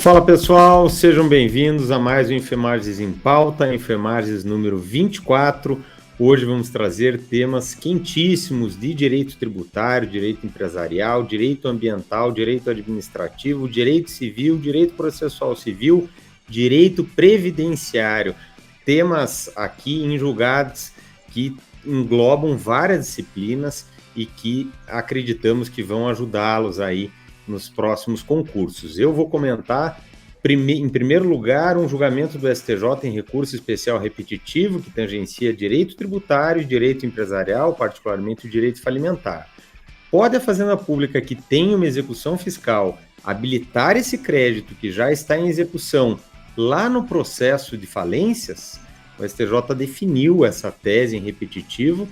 Fala pessoal, sejam bem-vindos a mais um Enfermagens em Pauta, Enfermagens número 24. Hoje vamos trazer temas quentíssimos de direito tributário, direito empresarial, direito ambiental, direito administrativo, direito civil, direito processual civil, direito previdenciário. Temas aqui em julgados que englobam várias disciplinas e que acreditamos que vão ajudá-los aí nos próximos concursos. Eu vou comentar, em primeiro lugar, um julgamento do STJ em recurso especial repetitivo que tangencia direito tributário, direito empresarial, particularmente o direito falimentar. Pode a Fazenda Pública que tem uma execução fiscal habilitar esse crédito que já está em execução lá no processo de falências? O STJ definiu essa tese em repetitivo,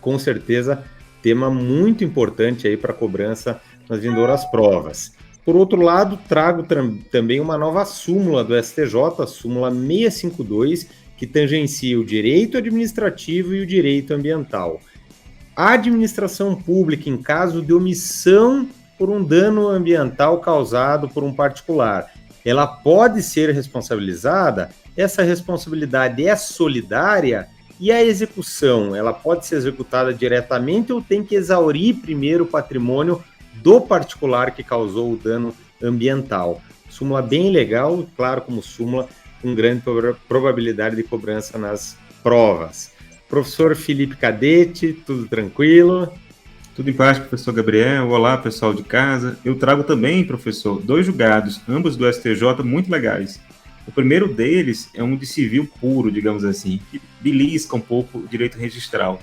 com certeza tema muito importante aí para a cobrança nas vindouras provas. Por outro lado, trago também uma nova súmula do STJ, a súmula 652, que tangencia o direito administrativo e o direito ambiental. A administração pública, em caso de omissão por um dano ambiental causado por um particular, ela pode ser responsabilizada? Essa responsabilidade é solidária? E a execução, ela pode ser executada diretamente ou tem que exaurir primeiro o patrimônio do particular que causou o dano ambiental? Súmula bem legal, claro, como súmula com grande probabilidade de cobrança nas provas. Professor Felipe Cadete, tudo tranquilo? Tudo em paz, professor Gabriel. Olá, pessoal de casa. Eu trago também, professor, 2 julgados, ambos do STJ, muito legais. O primeiro deles é um de civil puro, digamos assim, que belisca um pouco o direito registral.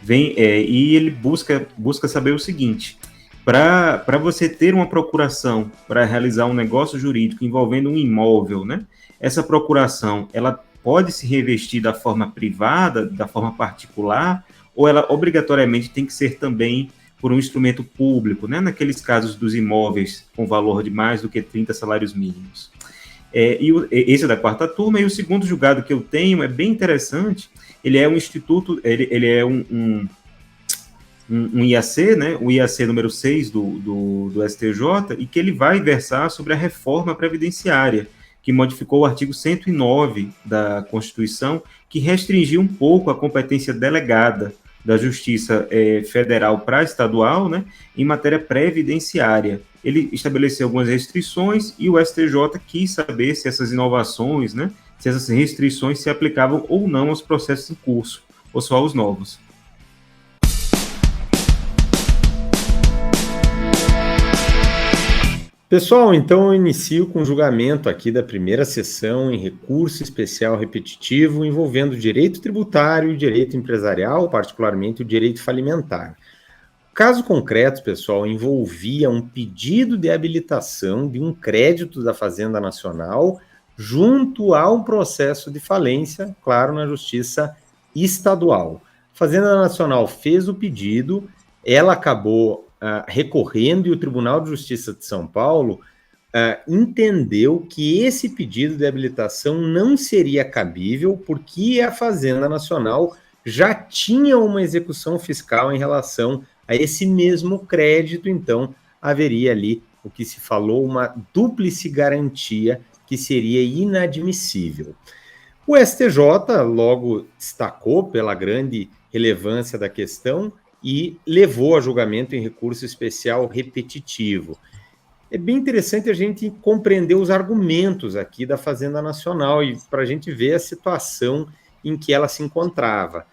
E ele busca saber o seguinte: para você ter uma procuração para realizar um negócio jurídico envolvendo um imóvel, né? Essa procuração, ela pode se revestir da forma privada, da forma particular, ou ela obrigatoriamente tem que ser também por um instrumento público, né? Naqueles casos dos imóveis com valor de mais do que 30 salários mínimos. Esse é da quarta turma, e o segundo julgado que eu tenho é bem interessante. Ele é um instituto, ele é um IAC, né, o IAC número 6 do STJ, e que ele vai versar sobre a reforma previdenciária, que modificou o artigo 109 da Constituição, que restringiu um pouco a competência delegada da Justiça Federal para a estadual, né, em matéria previdenciária. Ele estabeleceu algumas restrições e o STJ quis saber se essas inovações, né, se essas restrições se aplicavam ou não aos processos em curso, ou só aos novos. Pessoal, então eu inicio com o julgamento aqui da primeira sessão em recurso especial repetitivo envolvendo direito tributário e direito empresarial, particularmente o direito falimentar. O caso concreto, pessoal, envolvia um pedido de habilitação de um crédito da Fazenda Nacional junto a um processo de falência, claro, na Justiça Estadual. A Fazenda Nacional fez o pedido, ela acabou recorrendo, e o Tribunal de Justiça de São Paulo entendeu que esse pedido de habilitação não seria cabível porque a Fazenda Nacional já tinha uma execução fiscal em relação a esse mesmo crédito, então haveria ali o que se falou, uma dúplice garantia que seria inadmissível. O STJ logo destacou pela grande relevância da questão e levou a julgamento em recurso especial repetitivo. É bem interessante a gente compreender os argumentos aqui da Fazenda Nacional e para a gente ver a situação em que ela se encontrava.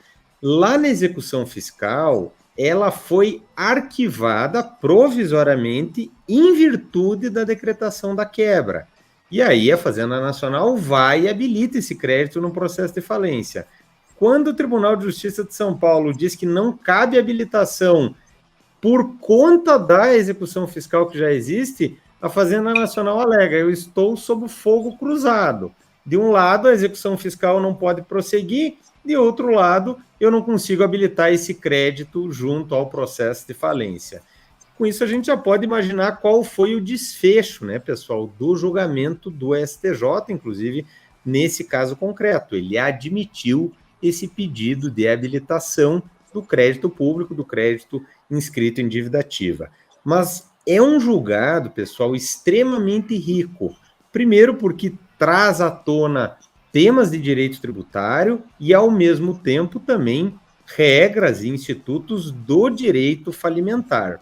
Lá na execução fiscal, ela foi arquivada provisoriamente em virtude da decretação da quebra. E aí a Fazenda Nacional vai e habilita esse crédito no processo de falência. Quando o Tribunal de Justiça de São Paulo diz que não cabe habilitação por conta da execução fiscal que já existe, a Fazenda Nacional alega: eu estou sob fogo cruzado. De um lado, a execução fiscal não pode prosseguir, de outro lado, eu não consigo habilitar esse crédito junto ao processo de falência. Com isso, a gente já pode imaginar qual foi o desfecho, né, pessoal, do julgamento do STJ, inclusive nesse caso concreto. Ele admitiu esse pedido de habilitação do crédito público, do crédito inscrito em dívida ativa. Mas é um julgado, pessoal, extremamente rico, Primeiro, porque traz à tona temas de direito tributário e, ao mesmo tempo, também regras e institutos do direito falimentar.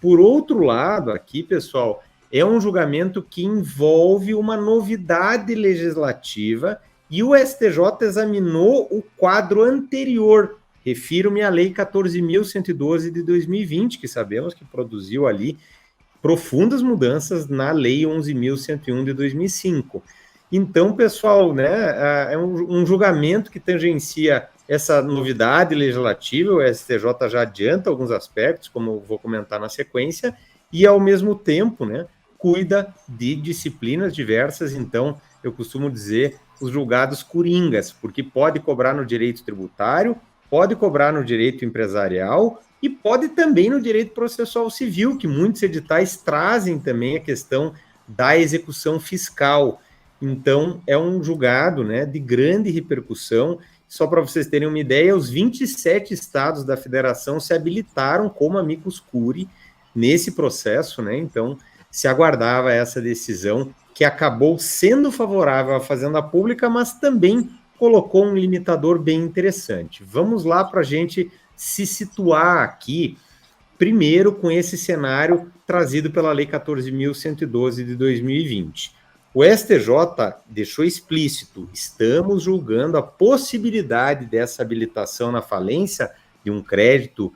Por outro lado, aqui, pessoal, é um julgamento que envolve uma novidade legislativa e o STJ examinou o quadro anterior. Refiro-me à Lei 14.112 de 2020, que sabemos que produziu ali profundas mudanças na Lei 11.101 de 2005. Então, pessoal, né, é um julgamento que tangencia essa novidade legislativa, o STJ já adianta alguns aspectos, como eu vou comentar na sequência, e ao mesmo tempo, né, cuida de disciplinas diversas. Então, eu costumo dizer os julgados coringas, porque pode cobrar no direito tributário, pode cobrar no direito empresarial e pode também no direito processual civil, que muitos editais trazem também a questão da execução fiscal. Então, é um julgado, né, de grande repercussão. Só para vocês terem uma ideia, os 27 estados da federação se habilitaram como amicus curiae nesse processo, né? Então, se aguardava essa decisão, que acabou sendo favorável à Fazenda Pública, mas também colocou um limitador bem interessante. Vamos lá para a gente se situar aqui, primeiro com esse cenário trazido pela Lei 14.112 de 2020. O STJ deixou explícito: estamos julgando a possibilidade dessa habilitação na falência de um crédito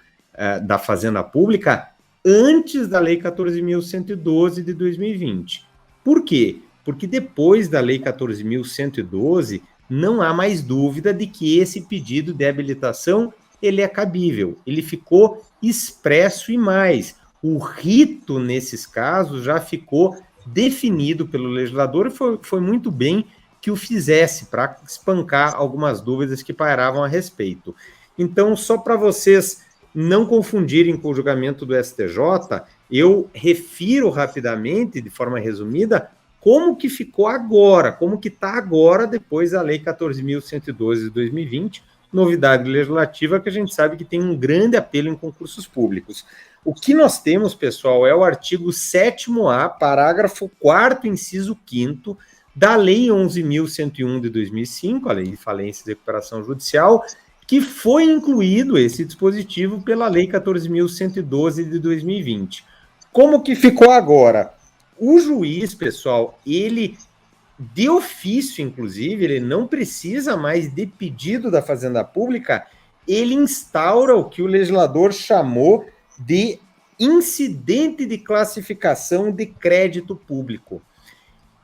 da Fazenda Pública antes da Lei 14.112 de 2020. Por quê? Porque depois da Lei 14.112, não há mais dúvida de que esse pedido de habilitação ele é cabível, ele ficou expresso e mais. O rito, nesses casos, já ficou definido pelo legislador e foi muito bem que o fizesse para espancar algumas dúvidas que pairavam a respeito. Então, só para vocês não confundirem com o julgamento do STJ, eu refiro rapidamente, de forma resumida, como que ficou agora, como que está agora depois da Lei 14.112 de 2020, novidade legislativa que a gente sabe que tem um grande apelo em concursos públicos. O que nós temos, pessoal, é o artigo 7º-A, parágrafo 4º, inciso 5º, da Lei 11.101 de 2005, a Lei de Falência e Recuperação Judicial, que foi incluído esse dispositivo pela Lei 14.112 de 2020. Como que ficou agora? O juiz, pessoal, ele, de ofício, inclusive, ele não precisa mais de pedido da Fazenda Pública, ele instaura o que o legislador chamou de incidente de classificação de crédito público.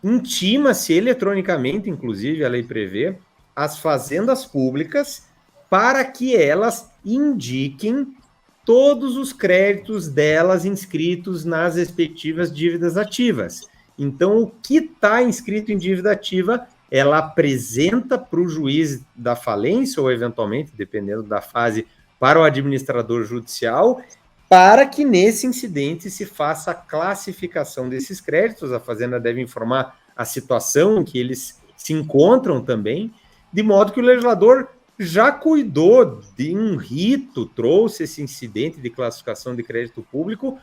Intima-se eletronicamente, inclusive, a lei prevê, as fazendas públicas para que elas indiquem todos os créditos delas inscritos nas respectivas dívidas ativas. Então, o que está inscrito em dívida ativa, ela apresenta para o juiz da falência, ou eventualmente, dependendo da fase, para o administrador judicial, para que nesse incidente se faça a classificação desses créditos. A Fazenda deve informar a situação em que eles se encontram também, de modo que o legislador já cuidou de um rito, trouxe esse incidente de classificação de crédito público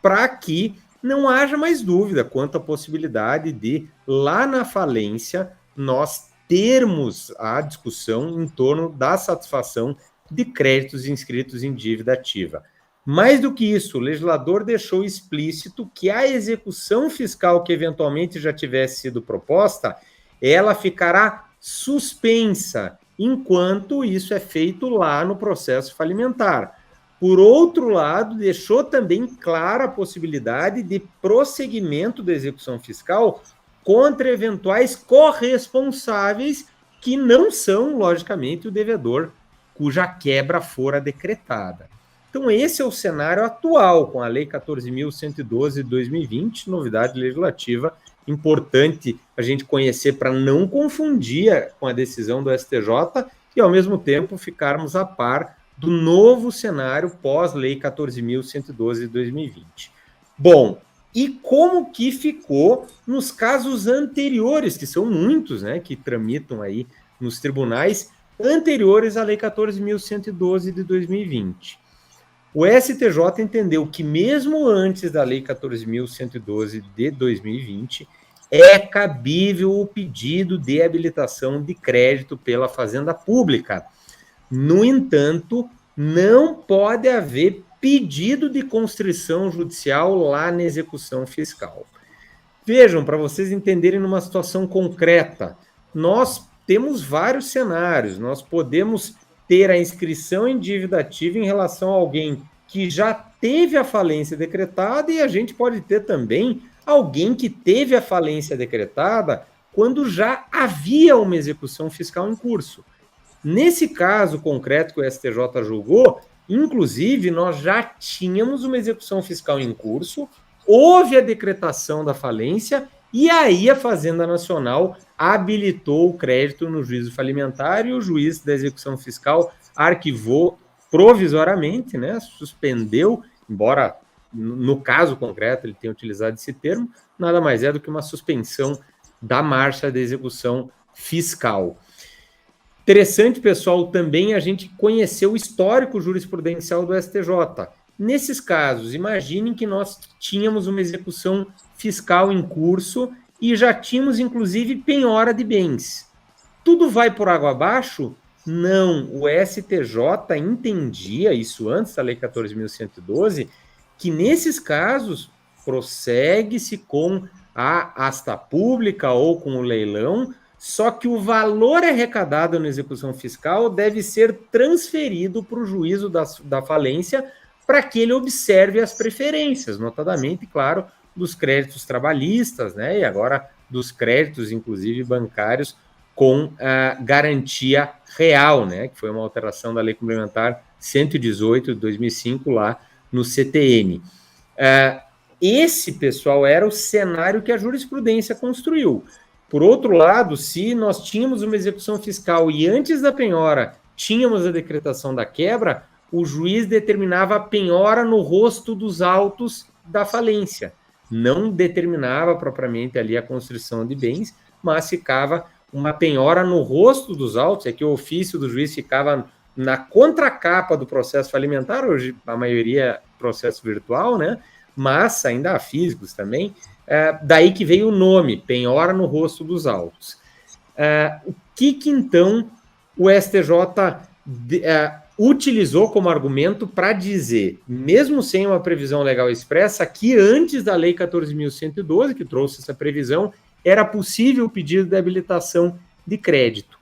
para que não haja mais dúvida quanto à possibilidade de, lá na falência, nós termos a discussão em torno da satisfação de créditos inscritos em dívida ativa. Mais do que isso, o legislador deixou explícito que a execução fiscal que eventualmente já tivesse sido proposta, ela ficará suspensa, enquanto isso é feito lá no processo falimentar. Por outro lado, deixou também clara a possibilidade de prosseguimento da execução fiscal contra eventuais corresponsáveis que não são, logicamente, o devedor cuja quebra fora decretada. Então, esse é o cenário atual com a Lei 14.112 de 2020, novidade legislativa importante a gente conhecer para não confundir com a decisão do STJ e, ao mesmo tempo, ficarmos a par do novo cenário pós-Lei 14.112 de 2020. Bom, e como que ficou nos casos anteriores, que são muitos, né, que tramitam aí nos tribunais anteriores à Lei 14.112 de 2020? O STJ entendeu que, mesmo antes da Lei 14.112 de 2020, é cabível o pedido de habilitação de crédito pela Fazenda Pública. No entanto, não pode haver pedido de constrição judicial lá na execução fiscal. Vejam, para vocês entenderem numa situação concreta, nós temos vários cenários, nós podemos ter a inscrição em dívida ativa em relação a alguém que já teve a falência decretada e a gente pode ter também alguém que teve a falência decretada quando já havia uma execução fiscal em curso. Nesse caso concreto que o STJ julgou, inclusive, nós já tínhamos uma execução fiscal em curso, houve a decretação da falência e aí a Fazenda Nacional habilitou o crédito no juízo falimentar e o juiz da execução fiscal arquivou provisoriamente, né, suspendeu, embora no caso concreto ele tenha utilizado esse termo, nada mais é do que uma suspensão da marcha da execução fiscal. Interessante, pessoal, também a gente conhecer o histórico jurisprudencial do STJ. Nesses casos, imaginem que nós tínhamos uma execução fiscal em curso e já tínhamos, inclusive, penhora de bens. Tudo vai por água abaixo? Não. O STJ entendia, isso antes da Lei 14.112, que nesses casos prossegue-se com a asta pública ou com o leilão, só que o valor arrecadado na execução fiscal deve ser transferido para o juízo da falência para que ele observe as preferências, notadamente, claro, dos créditos trabalhistas, né, e agora dos créditos, inclusive bancários, com a garantia real, né, que foi uma alteração da Lei Complementar 118 de 2005 lá no CTN. Esse, pessoal, era o cenário que a jurisprudência construiu. Por outro lado, se nós tínhamos uma execução fiscal e antes da penhora tínhamos a decretação da quebra, o juiz determinava a penhora no rosto dos autos da falência. Não determinava propriamente ali a constrição de bens, mas ficava uma penhora no rosto dos autos, é que o ofício do juiz ficava na contracapa do processo falimentar, hoje a maioria processo virtual, né? Mas ainda há físicos também, daí que veio o nome, penhora no rosto dos autos. O que então o STJ utilizou como argumento para dizer, mesmo sem uma previsão legal expressa, que antes da Lei 14.112, que trouxe essa previsão, era possível o pedido de habilitação de crédito.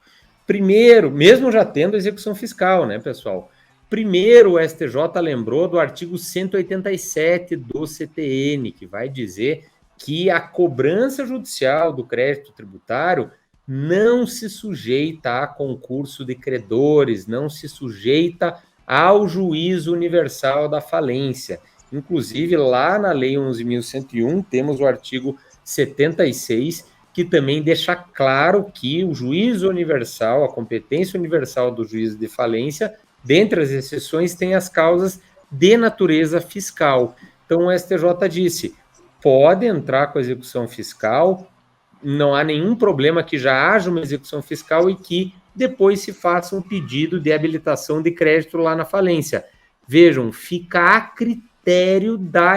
Primeiro, mesmo já tendo execução fiscal, né, pessoal? Primeiro, o STJ lembrou do artigo 187 do CTN, que vai dizer que a cobrança judicial do crédito tributário não se sujeita a concurso de credores, não se sujeita ao juízo universal da falência. Inclusive, lá na Lei 11.101, temos o artigo 76, que também deixa claro que o juízo universal, a competência universal do juízo de falência, dentre as exceções, tem as causas de natureza fiscal. Então, o STJ disse, pode entrar com a execução fiscal, não há nenhum problema que já haja uma execução fiscal e que depois se faça um pedido de habilitação de crédito lá na falência. Vejam, fica a critério da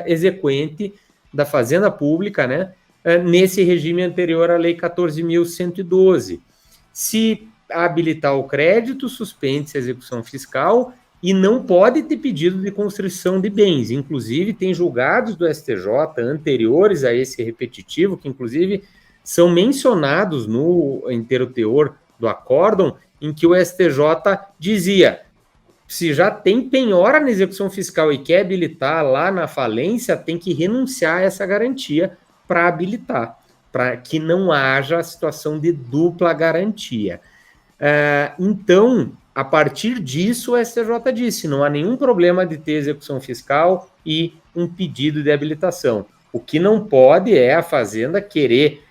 exequente da Fazenda Pública, né, nesse regime anterior à Lei 14.112. Se habilitar o crédito, suspende-se a execução fiscal e não pode ter pedido de constrição de bens. Inclusive, tem julgados do STJ anteriores a esse repetitivo, que inclusive são mencionados no inteiro teor do acórdão, em que o STJ dizia, se já tem penhora na execução fiscal e quer habilitar lá na falência, tem que renunciar a essa garantia para habilitar, para que não haja situação de dupla garantia. Então, a partir disso, o STJ disse, não há nenhum problema de ter execução fiscal e um pedido de habilitação. O que não pode é a Fazenda querer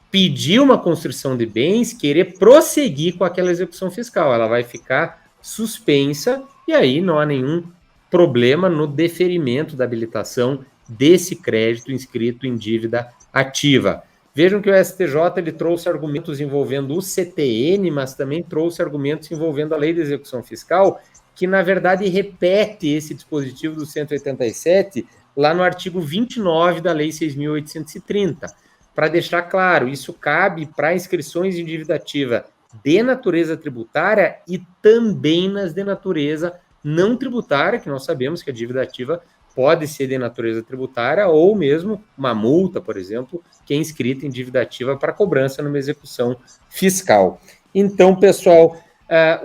pedir uma constrição de bens, querer prosseguir com aquela execução fiscal. Ela vai ficar suspensa e aí não há nenhum problema no deferimento da habilitação desse crédito inscrito em dívida ativa. Vejam que o STJ ele trouxe argumentos envolvendo o CTN, mas também trouxe argumentos envolvendo a Lei de Execução Fiscal, que, na verdade, repete esse dispositivo do 187 lá no artigo 29 da Lei 6.830. para deixar claro, isso cabe para inscrições de dívida ativa de natureza tributária e também nas de natureza não tributária, que nós sabemos que a dívida ativa pode ser de natureza tributária ou mesmo uma multa, por exemplo, que é inscrita em dívida ativa para cobrança numa execução fiscal. Então, pessoal,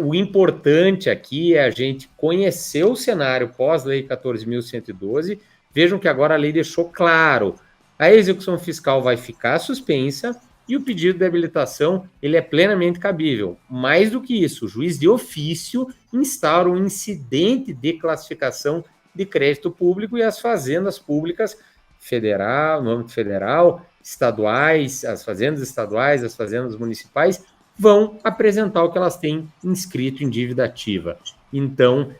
o importante aqui é a gente conhecer o cenário pós-lei 14.112. Vejam que agora a lei deixou claro, a execução fiscal vai ficar suspensa e o pedido de habilitação ele é plenamente cabível. Mais do que isso, o juiz de ofício instaura um incidente de classificação de crédito público e as fazendas públicas federal, no âmbito federal, estaduais, as fazendas estaduais, as fazendas municipais, vão apresentar o que elas têm inscrito em dívida ativa. Então,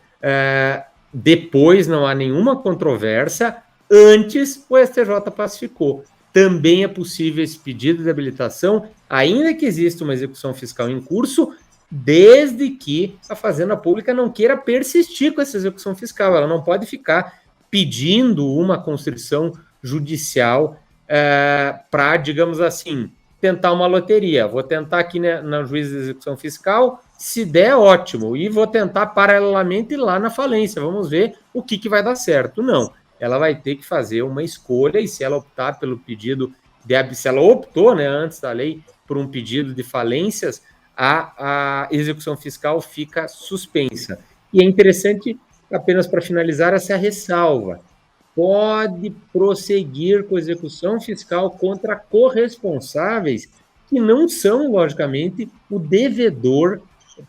depois não há nenhuma controvérsia, antes o STJ pacificou. Também é possível esse pedido de habilitação, ainda que exista uma execução fiscal em curso, desde que a Fazenda Pública não queira persistir com essa execução fiscal. Ela não pode ficar pedindo uma constrição judicial para, digamos assim, tentar uma loteria. Vou tentar aqui na juíza de execução fiscal, se der, ótimo, e vou tentar paralelamente ir lá na falência. Vamos ver o que vai dar certo. Não, ela vai ter que fazer uma escolha e se ela optar pelo pedido, se ela optou, né, antes da lei, por um pedido de falências, a execução fiscal fica suspensa. E é interessante, apenas para finalizar, essa ressalva. Pode prosseguir com a execução fiscal contra corresponsáveis que não são, logicamente, o devedor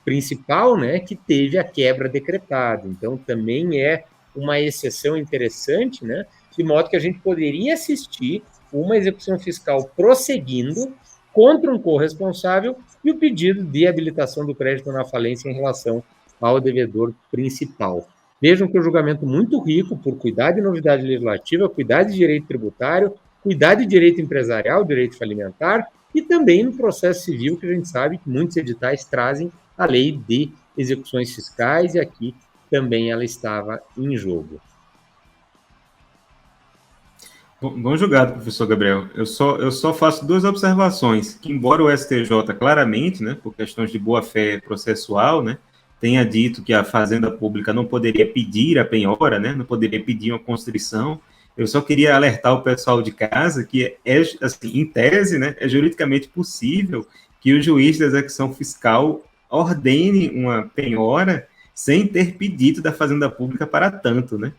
principal, né, que teve a quebra decretada. Então, também é uma exceção interessante, né, de modo que a gente poderia assistir uma execução fiscal prosseguindo contra um corresponsável e o pedido de habilitação do crédito na falência em relação ao devedor principal. Vejam que é um julgamento muito rico por cuidar de novidade legislativa, cuidar de direito tributário, cuidar de direito empresarial, direito falimentar e também no processo civil, que a gente sabe que muitos editais trazem a lei de execuções fiscais e aqui também ela estava em jogo. Bom julgado, professor Gabriel. Eu só faço duas observações, que embora o STJ claramente, né, por questões de boa-fé processual, né, tenha dito que a Fazenda Pública não poderia pedir a penhora, né, não poderia pedir uma constrição, eu só queria alertar o pessoal de casa que, assim, em tese, né, é juridicamente possível que o juiz da execução fiscal ordene uma penhora sem ter pedido da Fazenda Pública para tanto, né?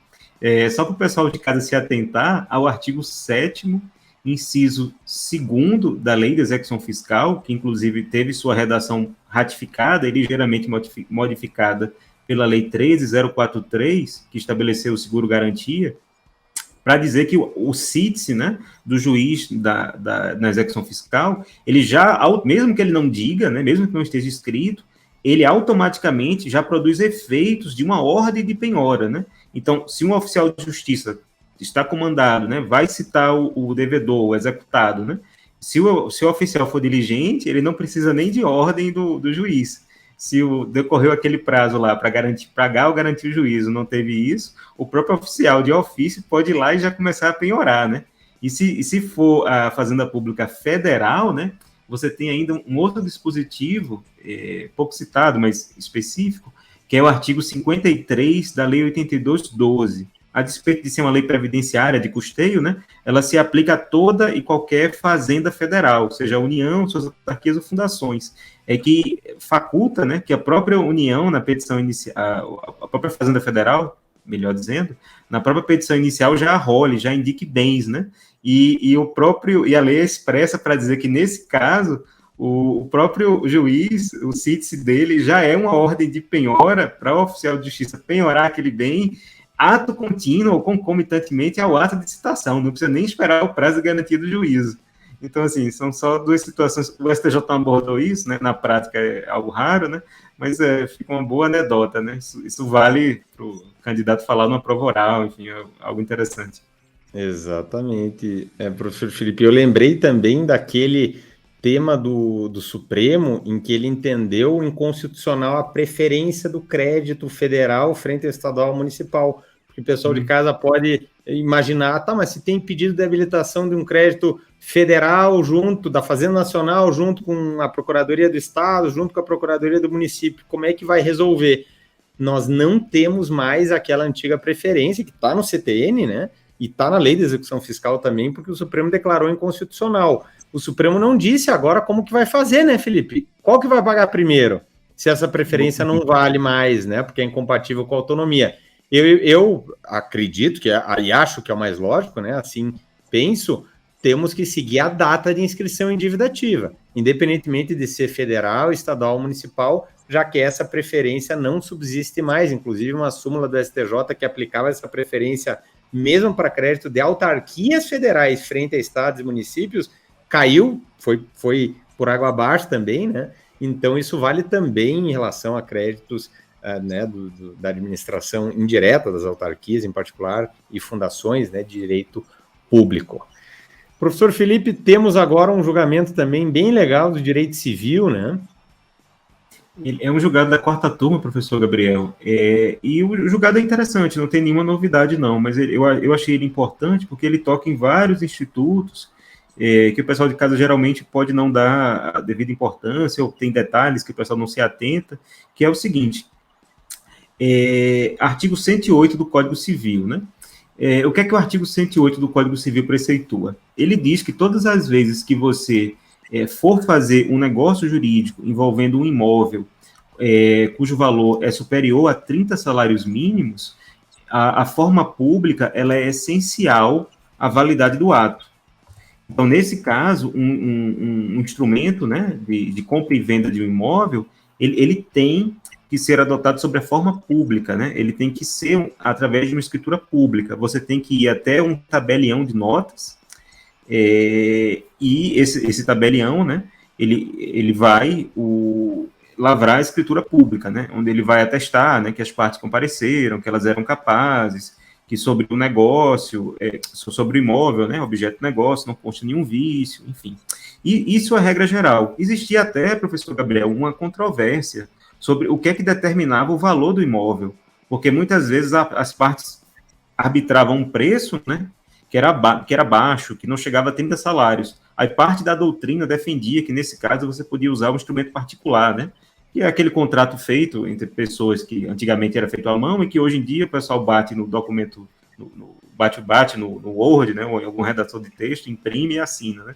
Só para o pessoal de casa se atentar ao artigo 7º, inciso 2º da Lei de Execução Fiscal, que inclusive teve sua redação ratificada e ligeiramente modificada pela Lei 13.043, que estabeleceu o seguro-garantia, para dizer que o CITSE, né, do juiz na execução fiscal, ele já, mesmo que ele não diga, né, mesmo que não esteja escrito, ele automaticamente já produz efeitos de uma ordem de penhora, né? Então, se um oficial de justiça está comandado, né, vai citar o devedor, o executado, né? Se o oficial for diligente, ele não precisa nem de ordem do juiz. Se decorreu aquele prazo lá para pagar ou garantir o juízo, não teve isso, o próprio oficial de ofício pode ir lá e já começar a penhorar, né? E se for a Fazenda Pública Federal, né, você tem ainda um outro dispositivo, pouco citado, mas específico, que é o artigo 53 da Lei 82/12. A despeito de ser uma lei previdenciária de custeio, né, ela se aplica a toda e qualquer fazenda federal, seja a União, suas autarquias ou fundações. É que faculta, né, que a própria União, na petição inicial, a própria Fazenda Federal, melhor dizendo, na própria petição inicial já arrole, já indique bens, né, e a lei é expressa para dizer que, nesse caso, o próprio juiz, o CITSE dele, já é uma ordem de penhora para o oficial de justiça penhorar aquele bem, ato contínuo ou concomitantemente ao ato de citação, não precisa nem esperar o prazo de garantia do juízo. Então, assim, são só duas situações, o STJ abordou isso, né, na prática é algo raro, né, mas fica uma boa anedota, né, isso vale para o candidato falar numa prova oral, enfim, é algo interessante. Exatamente, professor Felipe, eu lembrei também daquele tema do Supremo, em que ele entendeu inconstitucional a preferência do crédito federal frente ao estadual ou municipal, porque o pessoal de casa pode imaginar, tá, mas se tem pedido de habilitação de um crédito federal junto, da Fazenda Nacional junto com a Procuradoria do Estado, junto com a Procuradoria do município, como é que vai resolver? Nós não temos mais aquela antiga preferência que está no CTN, né? E está na Lei de Execução Fiscal também, porque o Supremo declarou inconstitucional. O Supremo não disse agora como que vai fazer, né, Felipe? Qual que vai pagar primeiro? Se essa preferência não vale mais, né? Porque é incompatível com a autonomia. Eu acredito que, e acho que é o mais lógico, né? Assim, penso, temos que seguir a data de inscrição em dívida ativa, independentemente de ser federal, estadual ou municipal, já que essa preferência não subsiste mais. Inclusive, uma súmula do STJ que aplicava essa preferência mesmo para crédito de autarquias federais frente a estados e municípios, caiu, foi por água abaixo também, né? Então, isso vale também em relação a créditos né, da administração indireta das autarquias, em particular, e fundações, né, de direito público. Professor Felipe, temos agora um julgamento também bem legal do direito civil, né? É um julgado da 4ª turma, professor Gabriel, e o julgado é interessante, não tem nenhuma novidade não, mas eu achei ele importante porque ele toca em vários institutos que o pessoal de casa geralmente pode não dar a devida importância, ou tem detalhes que o pessoal não se atenta, que é o seguinte, artigo 108 do Código Civil, né? O que é que o artigo 108 do Código Civil preceitua? Ele diz que todas as vezes que você for fazer um negócio jurídico envolvendo um imóvel cujo valor é superior a 30 salários mínimos, a forma pública ela é essencial à validade do ato. Então, nesse caso, um instrumento, né, de compra e venda de um imóvel, ele tem que ser adotado sobre a forma pública, né? Ele tem que ser através de uma escritura pública. Você tem que ir até um tabelião de notas, e esse tabelião, né, ele vai lavrar a escritura pública, né, onde ele vai atestar, né, que as partes compareceram, que elas eram capazes, que sobre o negócio, sobre o imóvel, né, objeto do negócio, não consta nenhum vício, enfim. E isso é a regra geral. Existia até, professor Gabriel, uma controvérsia sobre o que é que determinava o valor do imóvel, porque muitas vezes as partes arbitravam um preço, né, que era baixo, que não chegava a 30 salários. Aí parte da doutrina defendia que, nesse caso, você podia usar um instrumento particular, né, que é aquele contrato feito entre pessoas que antigamente era feito à mão e que hoje em dia o pessoal bate no documento, bate no Word, né, ou em algum redator de texto, imprime e assina, né.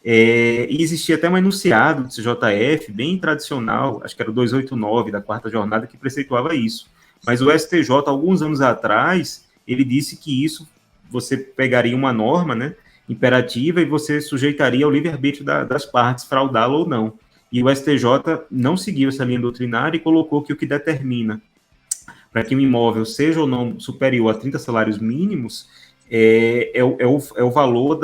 E existia até um enunciado do CJF, bem tradicional, acho que era o 289 da 4ª jornada, que preceituava isso. Mas o STJ, alguns anos atrás, ele disse que isso, você pegaria uma norma, né, imperativa, e você sujeitaria ao livre-arbítrio das partes, fraudá-la ou não. E o STJ não seguiu essa linha doutrinária e colocou que o que determina para que um imóvel seja ou não superior a 30 salários mínimos é o valor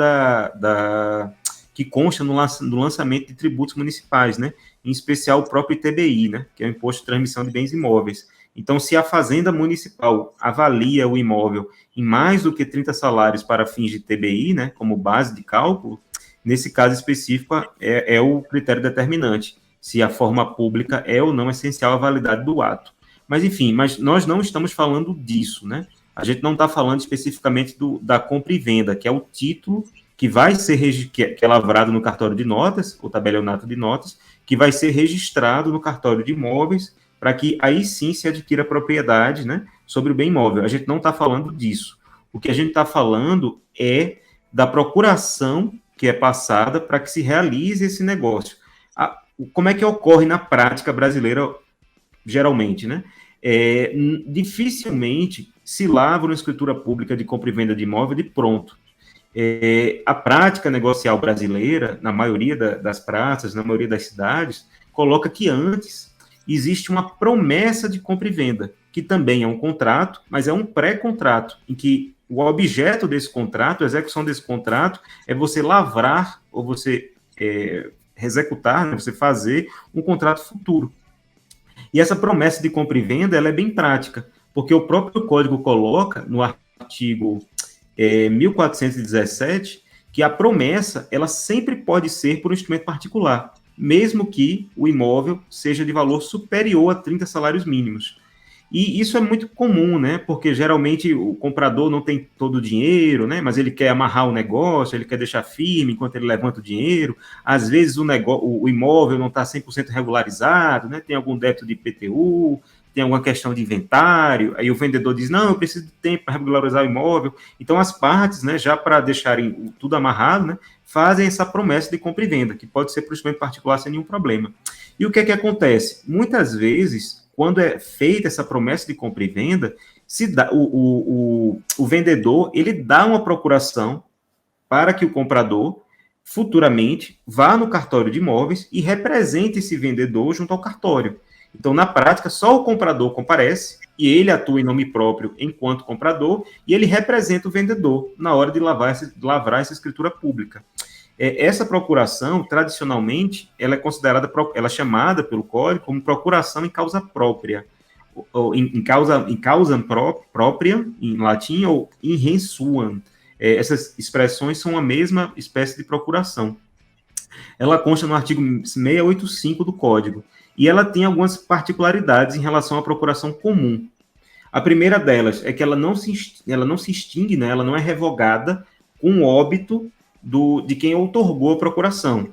que consta no lançamento de tributos municipais, né? Em especial o próprio ITBI, né? Que é o Imposto de Transmissão de Bens Imóveis. Então, se a Fazenda Municipal avalia o imóvel em mais do que 30 salários para fins de TBI, né? Como base de cálculo, nesse caso específico é o critério determinante, se a forma pública é ou não essencial à validade do ato. Mas, enfim, nós não estamos falando disso, né? A gente não está falando especificamente da compra e venda, que é o título que vai ser que é lavrado no cartório de notas, o tabelionato de notas, que vai ser registrado no cartório de imóveis, para que aí sim se adquira propriedade, né, sobre o bem imóvel. A gente não está falando disso. O que a gente está falando é da procuração que é passada para que se realize esse negócio. Como é que ocorre na prática brasileira, geralmente, né? Dificilmente se lavra uma escritura pública de compra e venda de imóvel de pronto. A prática negocial brasileira, na maioria das praças, na maioria das cidades, coloca que antes existe uma promessa de compra e venda, que também é um contrato, mas é um pré-contrato, em que o objeto desse contrato, a execução desse contrato, é você lavrar, ou você executar, né, você fazer um contrato futuro. E essa promessa de compra e venda, ela é bem prática, porque o próprio código coloca, no artigo 1417, que a promessa, ela sempre pode ser por um instrumento particular, mesmo que o imóvel seja de valor superior a 30 salários mínimos. E isso é muito comum, né? Porque geralmente o comprador não tem todo o dinheiro, né? Mas ele quer amarrar o negócio, ele quer deixar firme enquanto ele levanta o dinheiro. Às vezes o imóvel não está 100% regularizado, né? Tem algum débito de IPTU, tem alguma questão de inventário. Aí o vendedor diz: não, eu preciso de tempo para regularizar o imóvel. Então as partes, né, já para deixarem tudo amarrado, né, fazem essa promessa de compra e venda, que pode ser para o instrumento particular sem nenhum problema. E o que é que acontece? Muitas vezes, quando é feita essa promessa de compra e venda, o vendedor ele dá uma procuração para que o comprador futuramente vá no cartório de imóveis e represente esse vendedor junto ao cartório. Então, na prática, só o comprador comparece e ele atua em nome próprio enquanto comprador e ele representa o vendedor na hora de lavrar essa escritura pública. Essa procuração, tradicionalmente, ela é considerada, ela é chamada pelo Código como procuração em causa própria, ou em causa própria, em latim, ou in re suam. Essas expressões são a mesma espécie de procuração. Ela consta no artigo 685 do Código, e ela tem algumas particularidades em relação à procuração comum. A primeira delas é que ela não se extingue, né? Ela não é revogada com o óbito de quem outorgou a procuração.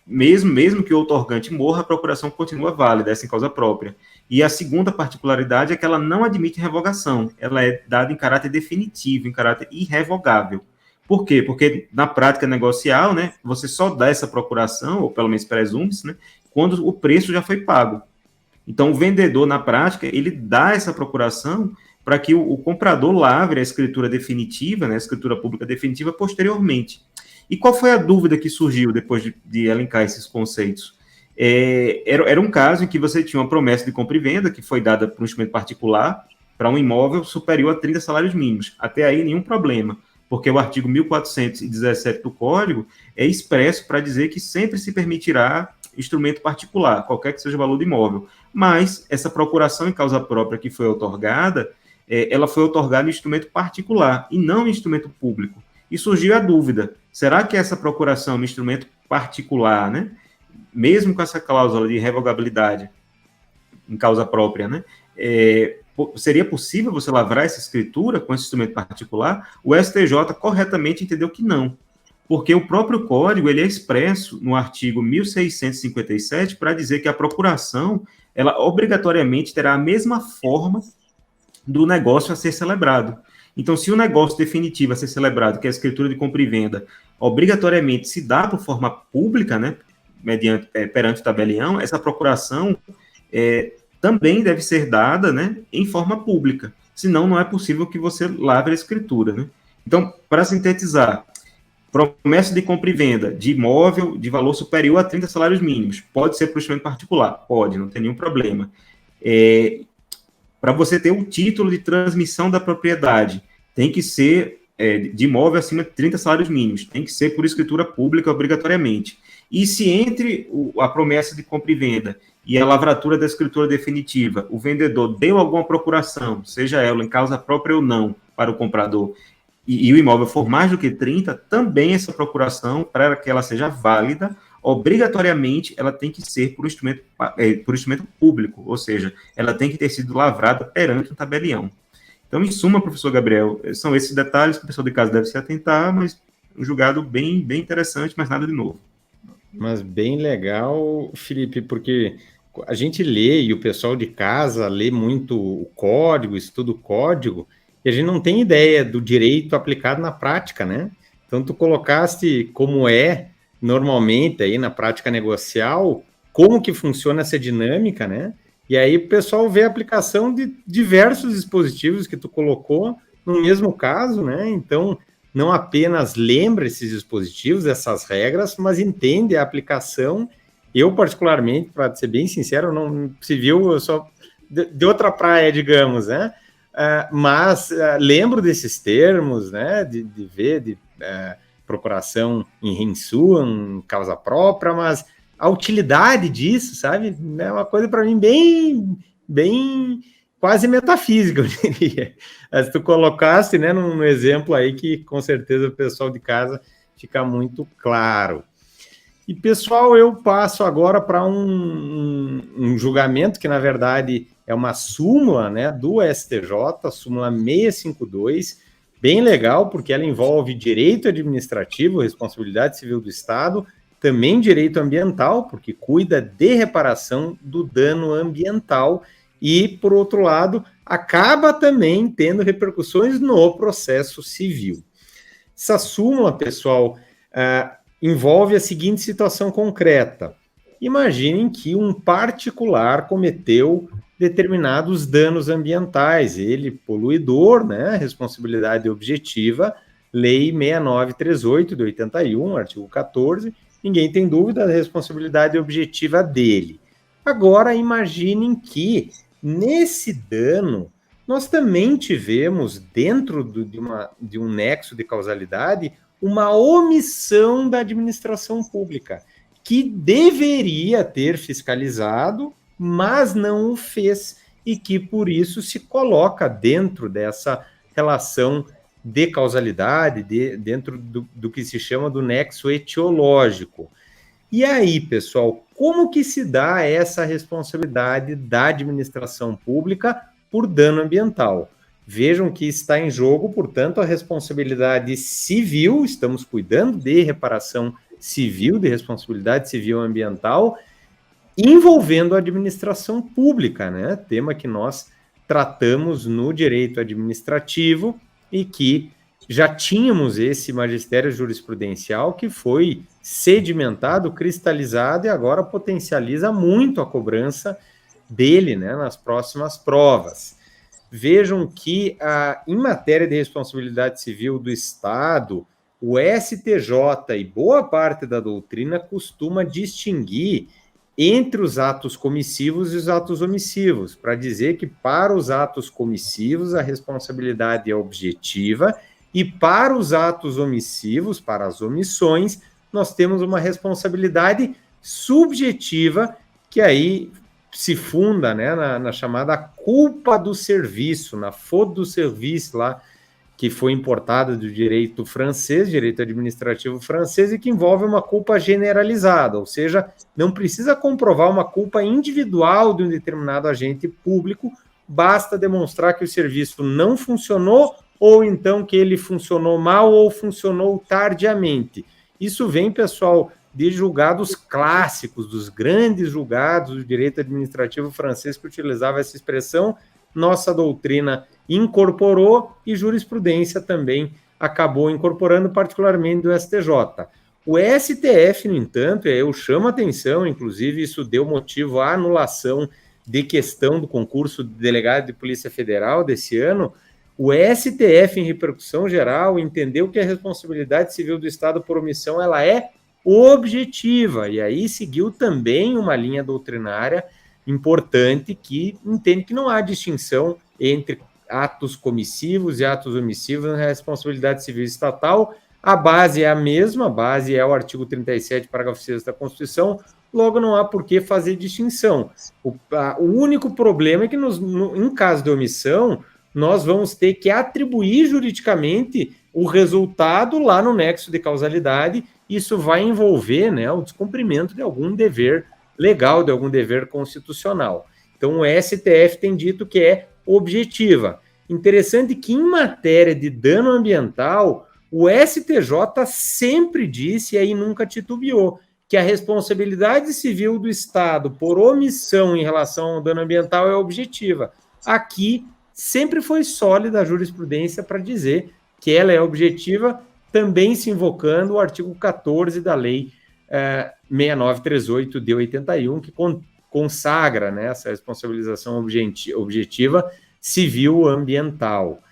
Mesmo que o outorgante morra, a procuração continua válida, essa em causa própria. E a segunda particularidade é que ela não admite revogação, ela é dada em caráter definitivo, em caráter irrevogável. Por quê? Porque na prática negocial, né, você só dá essa procuração, ou pelo menos presume-se, né, quando o preço já foi pago. Então, o vendedor, na prática, ele dá essa procuração para que o comprador lavre a escritura definitiva, né, a escritura pública definitiva, posteriormente. E qual foi a dúvida que surgiu depois de elencar esses conceitos? Era um caso em que você tinha uma promessa de compra e venda que foi dada para um instrumento particular para um imóvel superior a 30 salários mínimos. Até aí, nenhum problema, porque o artigo 1417 do Código é expresso para dizer que sempre se permitirá instrumento particular, qualquer que seja o valor do imóvel. Mas essa procuração em causa própria que foi outorgada, ela foi outorgada em instrumento particular e não em instrumento público. E surgiu a dúvida, será que essa procuração é um instrumento particular, né? Mesmo com essa cláusula de revogabilidade em causa própria, né? Seria possível você lavrar essa escritura com esse instrumento particular? O STJ corretamente entendeu que não, porque o próprio Código ele é expresso no artigo 1657 para dizer que a procuração ela obrigatoriamente terá a mesma forma do negócio a ser celebrado. Então, se o negócio definitivo a ser celebrado, que é a escritura de compra e venda, obrigatoriamente se dá por forma pública, né, perante o tabelião, essa procuração também deve ser dada, né, em forma pública. Senão, não é possível que você lavre a escritura, né? Então, para sintetizar, promessa de compra e venda de imóvel de valor superior a 30 salários mínimos. Pode ser para o instrumento particular? Pode, não tem nenhum problema. Para você ter o título de transmissão da propriedade, tem que ser de imóvel acima de 30 salários mínimos, tem que ser por escritura pública obrigatoriamente. E se entre a promessa de compra e venda e a lavratura da escritura definitiva, o vendedor deu alguma procuração, seja ela em causa própria ou não, para o comprador, e o imóvel for mais do que 30, também essa procuração, para que ela seja válida, obrigatoriamente ela tem que ser por instrumento público, ou seja, ela tem que ter sido lavrada perante um tabelião. Então, em suma, professor Gabriel, são esses detalhes que o pessoal de casa deve se atentar, mas um julgado bem, bem interessante, mas nada de novo. Mas bem legal, Felipe, porque a gente lê, e o pessoal de casa lê muito o código, estuda o código, e a gente não tem ideia do direito aplicado na prática, né? Então, tu colocaste como normalmente aí na prática negocial, como que funciona essa dinâmica, né? E aí o pessoal vê a aplicação de diversos dispositivos que tu colocou no mesmo caso, né? Então, não apenas lembra esses dispositivos, essas regras, mas entende a aplicação. Eu, particularmente, para ser bem sincero, não civil, eu sou de outra praia, digamos, né? Mas lembro desses termos, né? De ver, procuração em reinsuam, em causa própria, mas a utilidade disso, sabe, é uma coisa para mim bem quase metafísica, eu diria. Se tu colocasse, né, num exemplo aí que com certeza o pessoal de casa fica muito claro. E, pessoal, eu passo agora para um julgamento que, na verdade, é uma súmula, né, do STJ, súmula 652, bem legal, porque ela envolve direito administrativo, responsabilidade civil do Estado, também direito ambiental, porque cuida de reparação do dano ambiental, e, por outro lado, acaba também tendo repercussões no processo civil. Essa súmula, pessoal, envolve a seguinte situação concreta. Imaginem que um particular cometeu determinados danos ambientais, ele poluidor, né, responsabilidade objetiva, Lei 6938 de 81, artigo 14, ninguém tem dúvida da responsabilidade objetiva dele. Agora, imaginem que nesse dano nós também tivemos, dentro de um nexo de causalidade, uma omissão da administração pública, que deveria ter fiscalizado, mas não o fez, e que, por isso, se coloca dentro dessa relação de causalidade, dentro do que se chama do nexo etiológico. E aí, pessoal, como que se dá essa responsabilidade da administração pública por dano ambiental? Vejam que está em jogo, portanto, a responsabilidade civil, estamos cuidando de reparação civil, de responsabilidade civil ambiental, envolvendo a administração pública, né? Tema que nós tratamos no direito administrativo e que já tínhamos esse magistério jurisprudencial que foi sedimentado, cristalizado e agora potencializa muito a cobrança dele, né, nas próximas provas. Vejam que, em matéria de responsabilidade civil do Estado, o STJ e boa parte da doutrina costuma distinguir entre os atos comissivos e os atos omissivos, para dizer que para os atos comissivos a responsabilidade é objetiva e para os atos omissivos, para as omissões, nós temos uma responsabilidade subjetiva que aí se funda, né, na chamada culpa do serviço, na faute du service lá, que foi importada do direito francês, direito administrativo francês, e que envolve uma culpa generalizada, ou seja, não precisa comprovar uma culpa individual de um determinado agente público, basta demonstrar que o serviço não funcionou, ou então que ele funcionou mal ou funcionou tardiamente. Isso vem, pessoal, de julgados clássicos, dos grandes julgados do direito administrativo francês que utilizava essa expressão. Nossa doutrina incorporou e jurisprudência também acabou incorporando, particularmente do STJ. O STF, no entanto, eu chamo a atenção, inclusive isso deu motivo à anulação de questão do concurso de delegado de Polícia Federal desse ano. O STF, em repercussão geral, entendeu que a responsabilidade civil do Estado por omissão ela é objetiva, e aí seguiu também uma linha doutrinária importante que entende que não há distinção entre atos comissivos e atos omissivos na responsabilidade civil estatal. A base é a mesma, a base é o artigo 37, parágrafo 6º da Constituição, logo não há por que fazer distinção. O único problema é que, em caso de omissão, nós vamos ter que atribuir juridicamente o resultado lá no nexo de causalidade. Isso vai envolver, né, o descumprimento de algum dever legal, de algum dever constitucional. Então, o STF tem dito que é objetiva. Interessante que, em matéria de dano ambiental, o STJ sempre disse, e aí nunca titubeou, que a responsabilidade civil do Estado por omissão em relação ao dano ambiental é objetiva. Aqui, sempre foi sólida a jurisprudência para dizer que ela é objetiva, também se invocando o artigo 14 da Lei 6938 de 81, que consagra, né, essa responsabilização objetiva civil ambiental.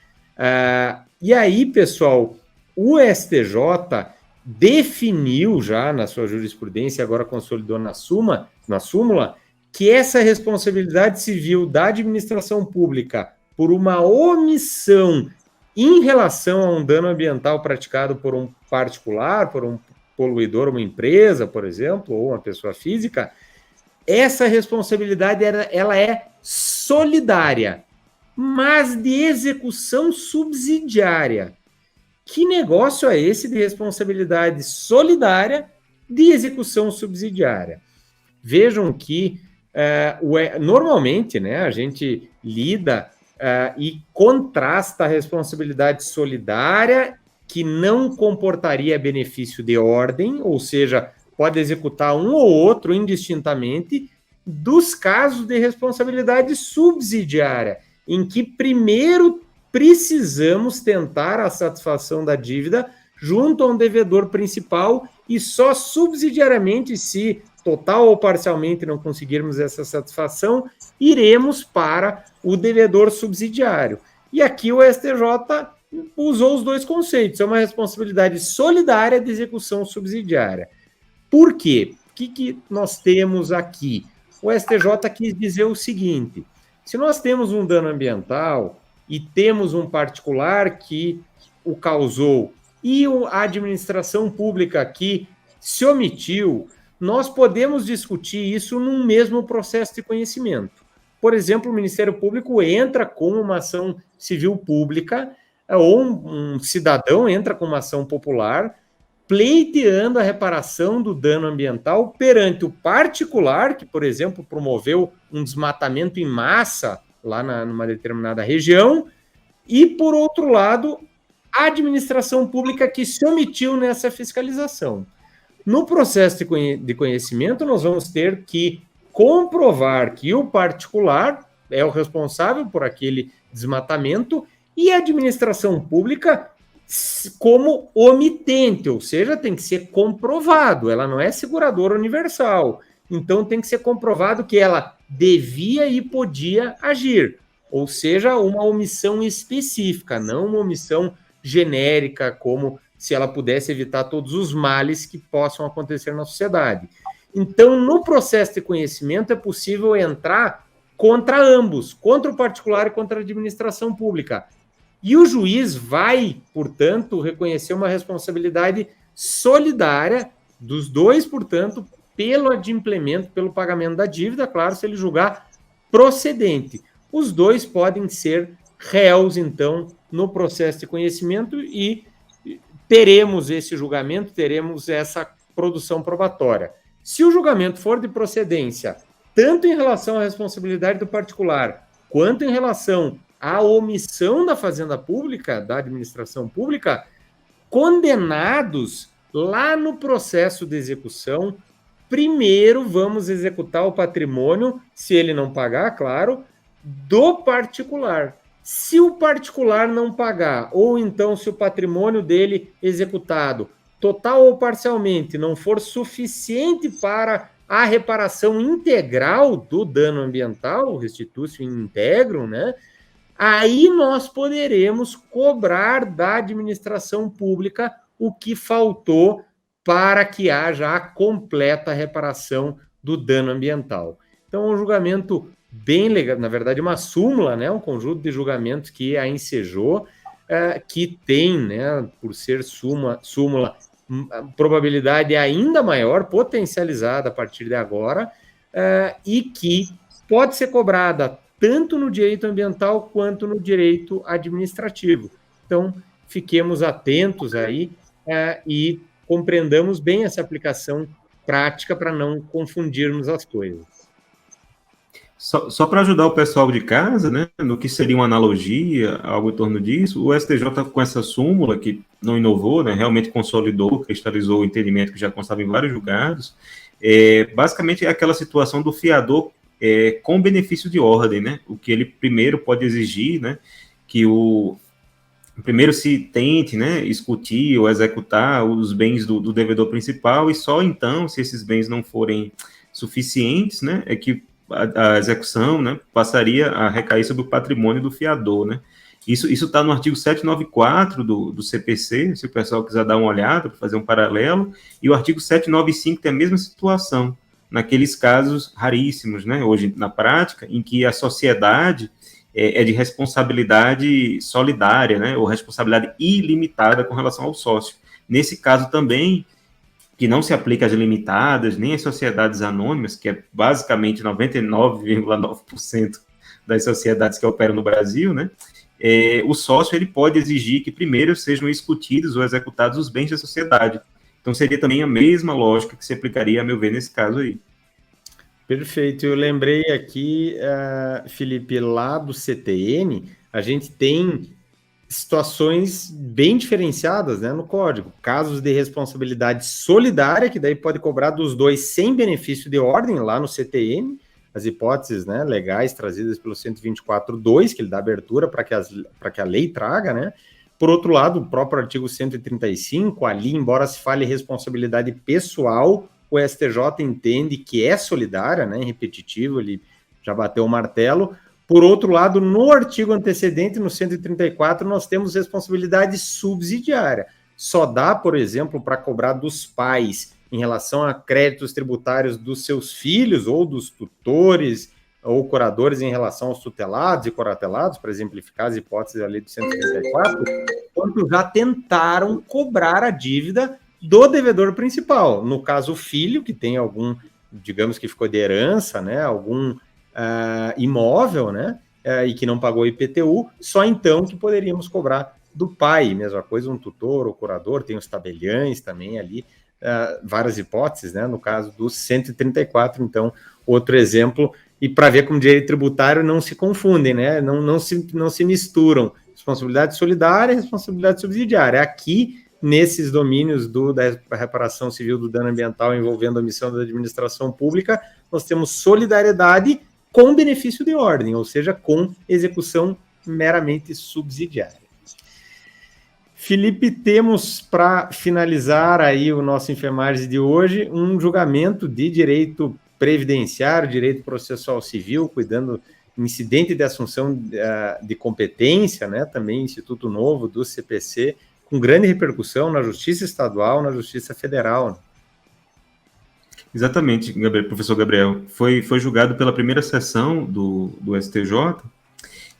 E aí, pessoal, o STJ definiu já na sua jurisprudência, agora consolidou na súmula, que essa responsabilidade civil da administração pública por uma omissão em relação a um dano ambiental praticado por um particular, por um poluidor, uma empresa, por exemplo, ou uma pessoa física, essa responsabilidade ela é solidária, mas de execução subsidiária. Que negócio é esse de responsabilidade solidária de execução subsidiária. Vejam que normalmente, né, a gente lida e contrasta a responsabilidade solidária, que não comportaria benefício de ordem, ou seja, pode executar um ou outro indistintamente, dos casos de responsabilidade subsidiária, em que primeiro precisamos tentar a satisfação da dívida junto a um devedor principal e só subsidiariamente, se total ou parcialmente não conseguirmos essa satisfação, iremos para o devedor subsidiário. E aqui o STJ usou os dois conceitos, é uma responsabilidade solidária de execução subsidiária. Por quê? O que nós temos aqui? O STJ quis dizer o seguinte: se nós temos um dano ambiental e temos um particular que o causou e a administração pública que se omitiu, nós podemos discutir isso num mesmo processo de conhecimento. Por exemplo, o Ministério Público entra com uma ação civil pública, ou um cidadão entra com uma ação popular, pleiteando a reparação do dano ambiental perante o particular, que, por exemplo, promoveu um desmatamento em massa lá numa determinada região, e, por outro lado, a administração pública que se omitiu nessa fiscalização. No processo de conhecimento, nós vamos ter que comprovar que o particular é o responsável por aquele desmatamento e a administração pública como omitente, ou seja, tem que ser comprovado, ela não é seguradora universal, então tem que ser comprovado que ela devia e podia agir, ou seja, uma omissão específica, não uma omissão genérica, como se ela pudesse evitar todos os males que possam acontecer na sociedade. Então, no processo de conhecimento, é possível entrar contra ambos, contra o particular e contra a administração pública. E o juiz vai, portanto, reconhecer uma responsabilidade solidária dos dois, portanto, pelo adimplemento, pelo pagamento da dívida, claro, se ele julgar procedente. Os dois podem ser réus, então, no processo de conhecimento e teremos esse julgamento, teremos essa produção probatória. Se o julgamento for de procedência, tanto em relação à responsabilidade do particular, quanto em relação à omissão da Fazenda Pública, da administração pública, condenados lá no processo de execução, primeiro vamos executar o patrimônio, se ele não pagar, claro, do particular. Se o particular não pagar, ou então se o patrimônio dele executado, total ou parcialmente, não for suficiente para a reparação integral do dano ambiental, restitui-se em integro, né? Aí nós poderemos cobrar da administração pública o que faltou para que haja a completa reparação do dano ambiental. Então, é um julgamento bem legal, na verdade, uma súmula, né, um conjunto de julgamentos que a ensejou, que tem, né, por ser súmula, probabilidade ainda maior, potencializada a partir de agora, e que pode ser cobrada tanto no direito ambiental quanto no direito administrativo. Então, fiquemos atentos aí e compreendamos bem essa aplicação prática para não confundirmos as coisas. Só para ajudar o pessoal de casa, né, no que seria uma analogia, algo em torno disso, o STJ com essa súmula, que não inovou, né, realmente consolidou, cristalizou o entendimento que já constava em vários julgados, basicamente é aquela situação do fiador com benefício de ordem, né, o que ele primeiro pode exigir, né, que primeiro se tente, né, discutir ou executar os bens do devedor principal, e só então, se esses bens não forem suficientes, né, é que a execução, né, passaria a recair sobre o patrimônio do fiador, né. Isso está no artigo 794 do CPC, se o pessoal quiser dar uma olhada, para fazer um paralelo, e o artigo 795 tem a mesma situação, naqueles casos raríssimos, né, hoje na prática, em que a sociedade é de responsabilidade solidária, né, ou responsabilidade ilimitada com relação ao sócio. Nesse caso também, que não se aplica às limitadas, nem às sociedades anônimas, que é basicamente 99,9% das sociedades que operam no Brasil, né, o sócio ele pode exigir que primeiro sejam discutidos ou executados os bens da sociedade. Então, seria também a mesma lógica que se aplicaria, a meu ver, nesse caso aí. Perfeito. Eu lembrei aqui, Felipe, lá do CTN, a gente tem situações bem diferenciadas, né, no código. Casos de responsabilidade solidária, que daí pode cobrar dos dois sem benefício de ordem, lá no CTN, as hipóteses, né, legais trazidas pelo 124.2, que ele dá abertura para que a lei traga, né. Por outro lado, o próprio artigo 135, ali, embora se fale responsabilidade pessoal, o STJ entende que é solidária, né, repetitivo, ele já bateu o martelo. Por outro lado, no artigo antecedente, no 134, nós temos responsabilidade subsidiária. Só dá, por exemplo, para cobrar dos pais em relação a créditos tributários dos seus filhos ou dos tutores ou curadores em relação aos tutelados e curatelados, para exemplificar as hipóteses da lei do 134, quando já tentaram cobrar a dívida do devedor principal. No caso, o filho, que tem algum, digamos que ficou de herança, né, algum imóvel, né, e que não pagou IPTU, só então que poderíamos cobrar do pai. Mesma coisa, um tutor ou curador, tem os tabeliães também ali, várias hipóteses, né, no caso do 134, então, outro exemplo, e para ver como direito tributário não se confundem, né, não se misturam responsabilidade solidária e responsabilidade subsidiária. Aqui, nesses domínios da reparação civil do dano ambiental envolvendo a omissão da administração pública, nós temos solidariedade com benefício de ordem, ou seja, com execução meramente subsidiária. Felipe, temos para finalizar aí o nosso Enfermagem de hoje um julgamento de direito previdenciário, direito processual civil, cuidando incidente de assunção de competência, né, também Instituto Novo do CPC, com grande repercussão na Justiça Estadual, na Justiça Federal. Exatamente, professor Gabriel. Foi julgado pela primeira sessão do STJ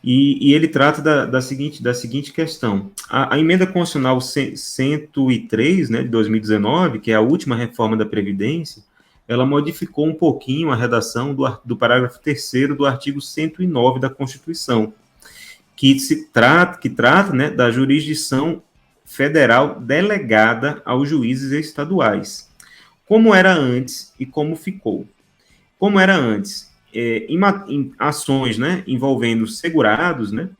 e ele trata da seguinte questão. A emenda constitucional 103, né, de 2019, que é a última reforma da Previdência, ela modificou um pouquinho a redação do parágrafo 3º do artigo 109 da Constituição, que trata, né, da jurisdição federal delegada aos juízes estaduais. Como era antes e como ficou. Como era antes, em ações, né, envolvendo segurados, né,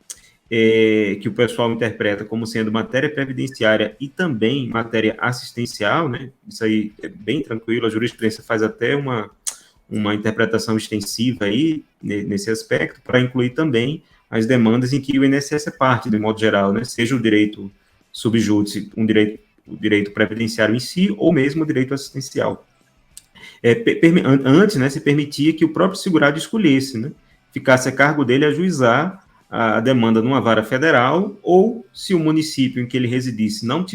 que o pessoal interpreta como sendo matéria previdenciária e também matéria assistencial, né, isso aí é bem tranquilo, a jurisprudência faz até uma interpretação extensiva aí nesse aspecto, para incluir também as demandas em que o INSS é parte, de modo geral, né, seja o direito subjúdice, o direito previdenciário em si, ou mesmo o direito assistencial. Antes, né, se permitia que o próprio segurado escolhesse, né, ficasse a cargo dele ajuizar a demanda numa vara federal, ou se o município em que ele residisse não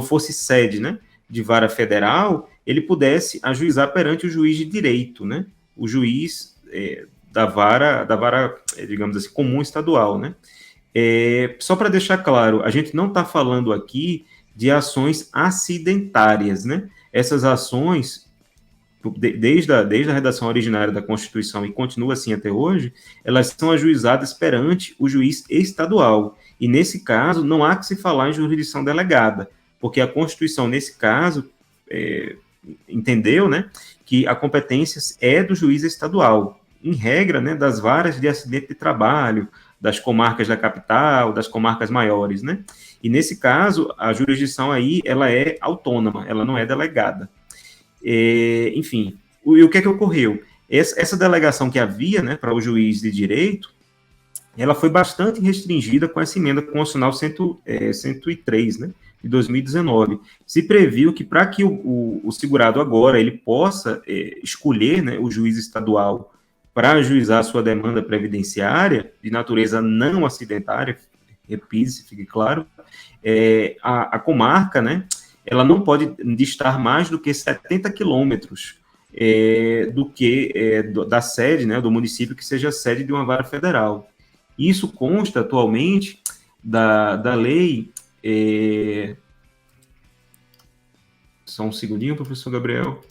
fosse sede, né, de vara federal, ele pudesse ajuizar perante o juiz de direito, né, o juiz da vara, digamos assim, comum estadual, né. Só para deixar claro, a gente não está falando aqui de ações acidentárias, né? Essas ações, desde a redação originária da Constituição e continua assim até hoje, elas são ajuizadas perante o juiz estadual. E, nesse caso, não há que se falar em jurisdição delegada, porque a Constituição, nesse caso, entendeu, né, que a competência é do juiz estadual, em regra, né, das varas de acidente de trabalho, das comarcas da capital, das comarcas maiores, né? E, nesse caso, a jurisdição aí, ela é autônoma, ela não é delegada. Enfim, o que é que ocorreu? Essa delegação que havia, né, para o juiz de direito, ela foi bastante restringida com essa emenda constitucional 103, né, de 2019. Se previu que para que o segurado agora ele possa escolher, né, o juiz estadual para ajuizar a sua demanda previdenciária de natureza não acidentária, repise, fique claro, a comarca, né, ela não pode distar mais do que 70 quilômetros da sede, né, do município que seja sede de uma vara federal. Isso consta atualmente da lei... Só um segundinho, professor Gabriel.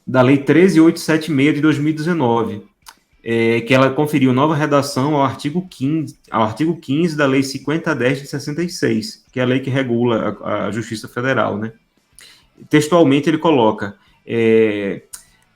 Da lei 13.876 de 2019. que ela conferiu nova redação ao artigo 15 da Lei 5010 de 66, que é a lei que regula a Justiça Federal, né? Textualmente ele coloca,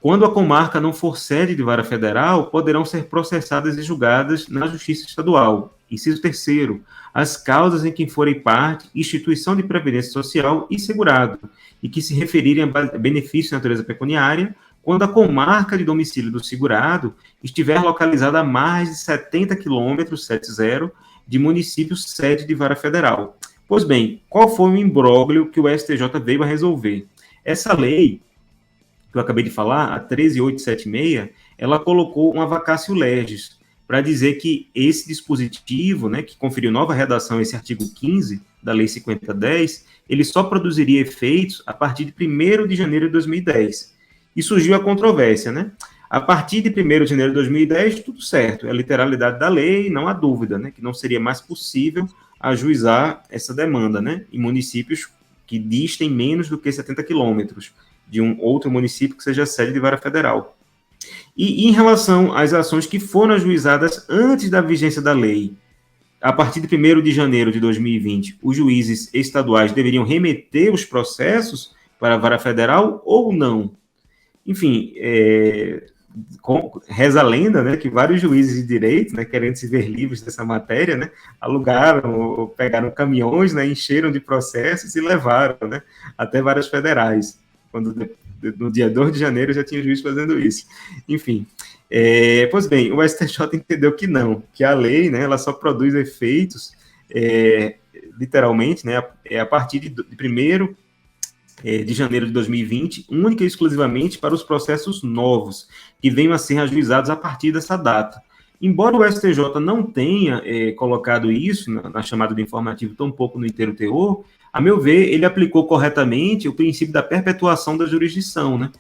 quando a comarca não for sede de vara federal, poderão ser processadas e julgadas na Justiça Estadual. Inciso terceiro, as causas em que forem parte, instituição de previdência social e segurado, e que se referirem a benefício de natureza pecuniária, quando a comarca de domicílio do segurado estiver localizada a mais de 70 quilômetros, 70, de município sede de vara federal. Pois bem, qual foi o imbróglio que o STJ veio a resolver? Essa lei, que eu acabei de falar, a 13876, ela colocou uma vacatio legis, para dizer que esse dispositivo, né, que conferiu nova redação, esse artigo 15 da Lei 5010, ele só produziria efeitos a partir de 1º de janeiro de 2010. E surgiu a controvérsia, né? A partir de 1º de janeiro de 2010, tudo certo, é a literalidade da lei, não há dúvida, né, que não seria mais possível ajuizar essa demanda, né, em municípios que distem menos do que 70 quilômetros de um outro município que seja sede de vara federal. E em relação às ações que foram ajuizadas antes da vigência da lei, a partir de 1º de janeiro de 2020, os juízes estaduais deveriam remeter os processos para a vara federal ou não? Enfim, reza a lenda, né, que vários juízes de direito, né, querendo se ver livres dessa matéria, né, alugaram ou pegaram caminhões, né, encheram de processos e levaram, né, até varas federais, quando no dia 2 de janeiro já tinha juiz fazendo isso. Enfim, pois bem, o STJ entendeu que não, que a lei, né, ela só produz efeitos, literalmente, né, a partir de 1º de janeiro de 2020, única e exclusivamente para os processos novos, que venham a ser ajuizados a partir dessa data. Embora o STJ não tenha colocado isso na chamada do informativo, tampouco no inteiro teor, a meu ver, ele aplicou corretamente o princípio da perpetuação da jurisdição, né?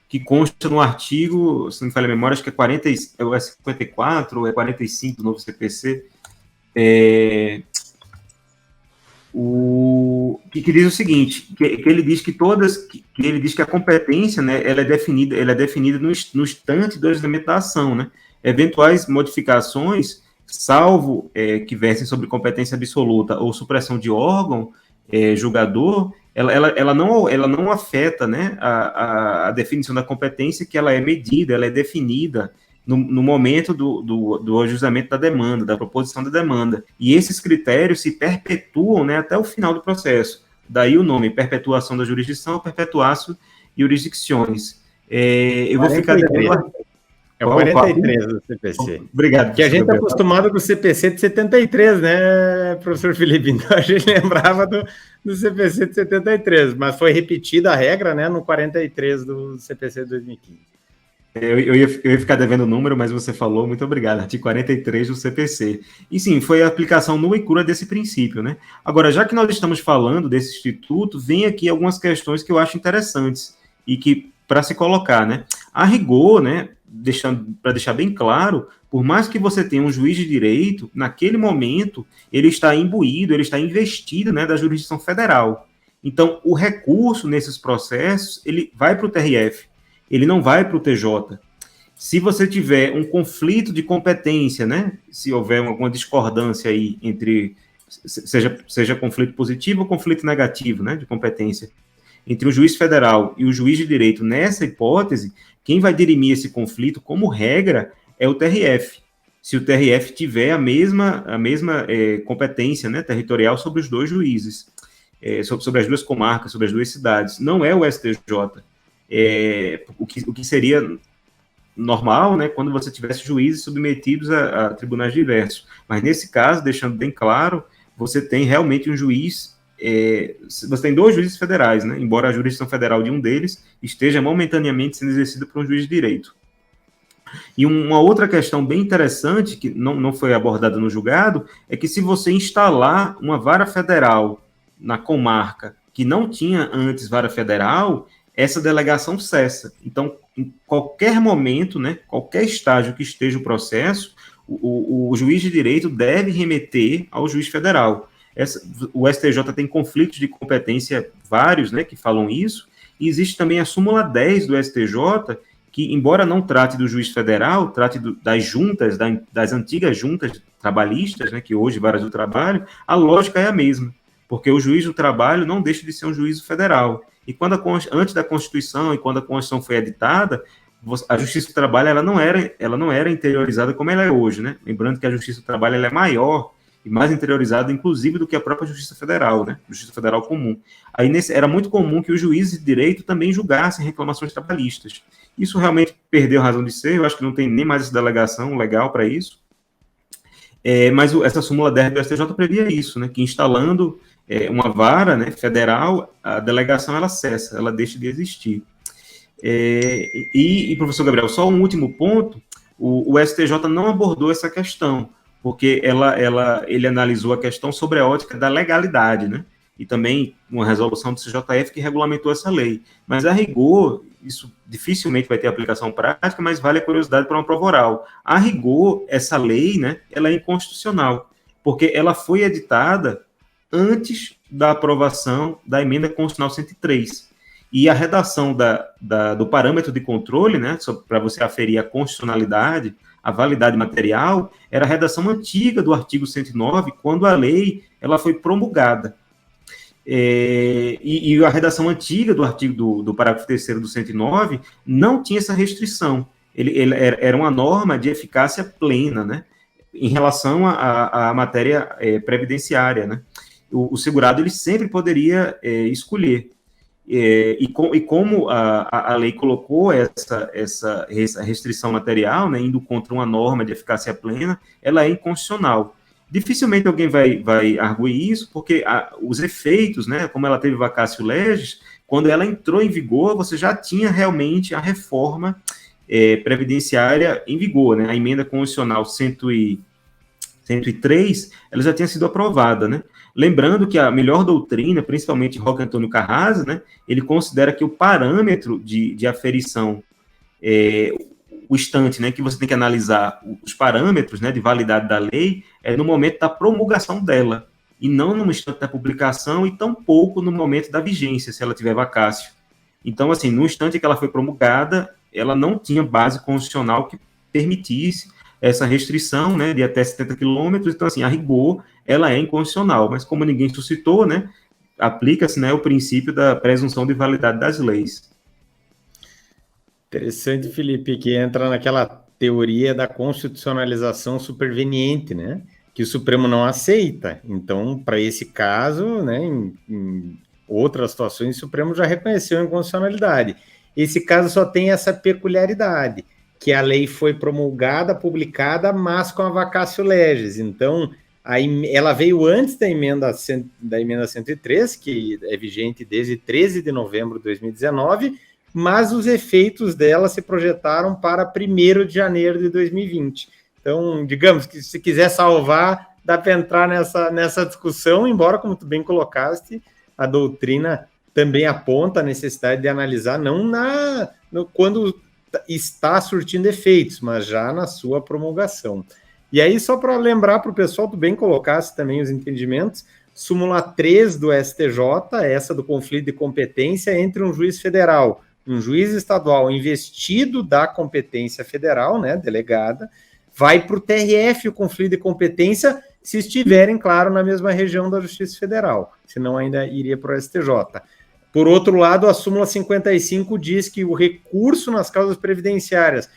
Que consta no artigo, se não me falha a memória, acho que é 54 ou é 45 do novo CPC, que diz o seguinte, que ele diz que ele diz que a competência, né, ela é definida no instante do ajustamento da ação, né? Eventuais modificações, salvo que versem sobre competência absoluta ou supressão de órgão julgador, ela não afeta, né, a definição da competência, que ela é medida, ela é definida no momento do ajustamento da demanda, da proposição da demanda. E esses critérios se perpetuam, né, até o final do processo. Daí o nome, perpetuação da jurisdição, perpetuatio jurisdictionis. Eu vou ficar devendo... É o 43 do CPC. Obrigado. Que a gente está acostumado com o CPC de 73, né, professor Felipe? Então a gente lembrava do CPC de 73, mas foi repetida a regra, né, no 43 do CPC de 2015. Eu ia ficar devendo o número, mas você falou, muito obrigado, artigo 43 do CPC. E sim, foi a aplicação nua e crua desse princípio, né? Agora, já que nós estamos falando desse instituto, vem aqui algumas questões que eu acho interessantes e que, para se colocar, né? A rigor, né, para deixar bem claro, por mais que você tenha um juiz de direito, naquele momento, ele está imbuído, ele está investido, né, da jurisdição federal. Então, o recurso nesses processos, ele vai para o TRF, ele não vai para o TJ. Se você tiver um conflito de competência, né, se houver alguma discordância aí entre, seja conflito positivo ou conflito negativo, né, de competência, entre o juiz federal e o juiz de direito, nessa hipótese, quem vai dirimir esse conflito, como regra, é o TRF. Se o TRF tiver a mesma competência, né, territorial sobre os dois juízes, sobre as duas comarcas, sobre as duas cidades. Não é o STJ. O que seria normal, né, quando você tivesse juízes submetidos a tribunais diversos. Mas nesse caso, deixando bem claro, você tem realmente um juiz, você tem dois juízes federais, né, embora a jurisdição federal de um deles esteja momentaneamente sendo exercida por um juiz de direito. E uma outra questão bem interessante, que não foi abordada no julgado, é que se você instalar uma vara federal na comarca que não tinha antes vara federal, essa delegação cessa. Então, em qualquer momento, né, qualquer estágio que esteja o processo, o juiz de direito deve remeter ao juiz federal. O STJ tem conflitos de competência vários, né, que falam isso, e existe também a súmula 10 do STJ, que, embora não trate do juiz federal, trate das juntas, das antigas juntas trabalhistas, né, que hoje várias do trabalho, a lógica é a mesma, porque o juiz do trabalho não deixa de ser um juízo federal. E quando antes da Constituição e quando a Constituição foi editada, a Justiça do Trabalho ela não era interiorizada como ela é hoje, né? Lembrando que a Justiça do Trabalho ela é maior e mais interiorizada, inclusive, do que a própria Justiça Federal, né? Justiça Federal comum. Aí era muito comum que os juízes de direito também julgassem reclamações trabalhistas. Isso realmente perdeu a razão de ser, eu acho que não tem nem mais essa delegação legal para isso. Mas essa súmula 10 do STJ previa isso, né? Que instalando uma vara, né, federal, a delegação ela cessa, ela deixa de existir. Professor Gabriel, só um último ponto, o STJ não abordou essa questão, porque ele analisou a questão sobre a ótica da legalidade, né? E também uma resolução do CJF que regulamentou essa lei. Mas, a rigor, isso dificilmente vai ter aplicação prática, mas vale a curiosidade para uma prova oral. A rigor, essa lei, né, ela é inconstitucional, porque ela foi editada antes da aprovação da emenda constitucional 103. E a redação do parâmetro de controle, né, para você aferir a constitucionalidade, a validade material, era a redação antiga do artigo 109, quando a lei ela foi promulgada. E a redação antiga do artigo do parágrafo 3º do 109 não tinha essa restrição. Ele era uma norma de eficácia plena, né, em relação à matéria previdenciária, né. O segurado ele sempre poderia escolher. Como a lei colocou essa restrição material, né, indo contra uma norma de eficácia plena, ela é inconstitucional. Dificilmente alguém vai arguir isso, porque os efeitos, né, como ela teve vacatio legis, quando ela entrou em vigor, você já tinha realmente a reforma previdenciária em vigor, né, a emenda constitucional 103, ela já tinha sido aprovada, né. Lembrando que a melhor doutrina, principalmente Roque Antônio Carrasa, né, ele considera que o parâmetro de aferição, o instante, né, que você tem que analisar os parâmetros, né, de validade da lei, é no momento da promulgação dela, e não no instante da publicação, e tampouco no momento da vigência, se ela tiver vacácio. Então, assim, no instante que ela foi promulgada, ela não tinha base constitucional que permitisse essa restrição, né, de até 70 quilômetros, então, assim, a rigor, ela é inconstitucional, mas como ninguém suscitou, né, aplica-se, né, o princípio da presunção de validade das leis. Interessante, Felipe, que entra naquela teoria da constitucionalização superveniente, né, que o Supremo não aceita. Então, para esse caso, né, em outras situações, o Supremo já reconheceu a inconstitucionalidade. Esse caso só tem essa peculiaridade, que a lei foi promulgada, publicada, mas com a vacatio legis. Então, ela veio antes da emenda 103, que é vigente desde 13 de novembro de 2019, mas os efeitos dela se projetaram para 1º de janeiro de 2020. Então, digamos que se quiser salvar, dá para entrar nessa discussão, embora, como tu bem colocaste, a doutrina também aponta a necessidade de analisar, não quando está surtindo efeitos, mas já na sua promulgação. E aí, só para lembrar para o pessoal, tu bem colocasse também os entendimentos, súmula 3 do STJ, essa do conflito de competência entre um juiz federal, um juiz estadual investido da competência federal, né, delegada, vai para o TRF o conflito de competência se estiverem, claro, na mesma região da Justiça Federal, senão ainda iria para o STJ. Por outro lado, a súmula 55 diz que o recurso nas causas previdenciárias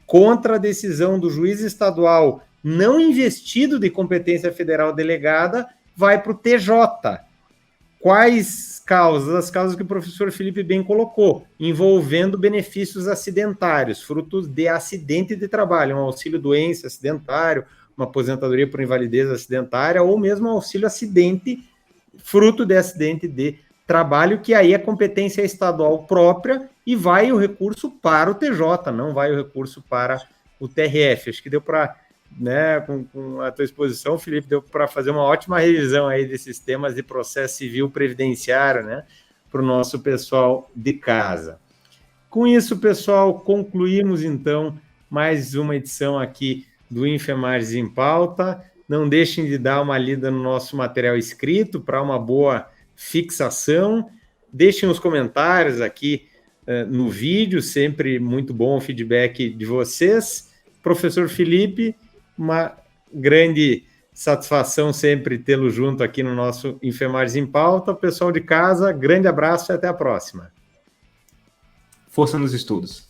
contra a decisão do juiz estadual não investido de competência federal delegada vai para o TJ. Quais causas? As causas que o professor Felipe bem colocou, envolvendo benefícios acidentários, frutos de acidente de trabalho, um auxílio-doença acidentário, uma aposentadoria por invalidez acidentária, ou mesmo um auxílio-acidente, fruto de acidente de trabalho, que aí é competência estadual própria e vai o recurso para o TJ, não vai o recurso para o TRF. Acho que deu para, né, com a tua exposição, Felipe, deu para fazer uma ótima revisão aí desses temas de processo civil previdenciário, né, para o nosso pessoal de casa. Com isso, pessoal, concluímos então mais uma edição aqui do Infemares em Pauta. Não deixem de dar uma lida no nosso material escrito para uma boa fixação. Deixem os comentários aqui no vídeo, sempre muito bom o feedback de vocês. Professor Felipe, uma grande satisfação sempre tê-lo junto aqui no nosso Enfermagem em Pauta. Pessoal de casa, grande abraço e até a próxima. Força nos estudos.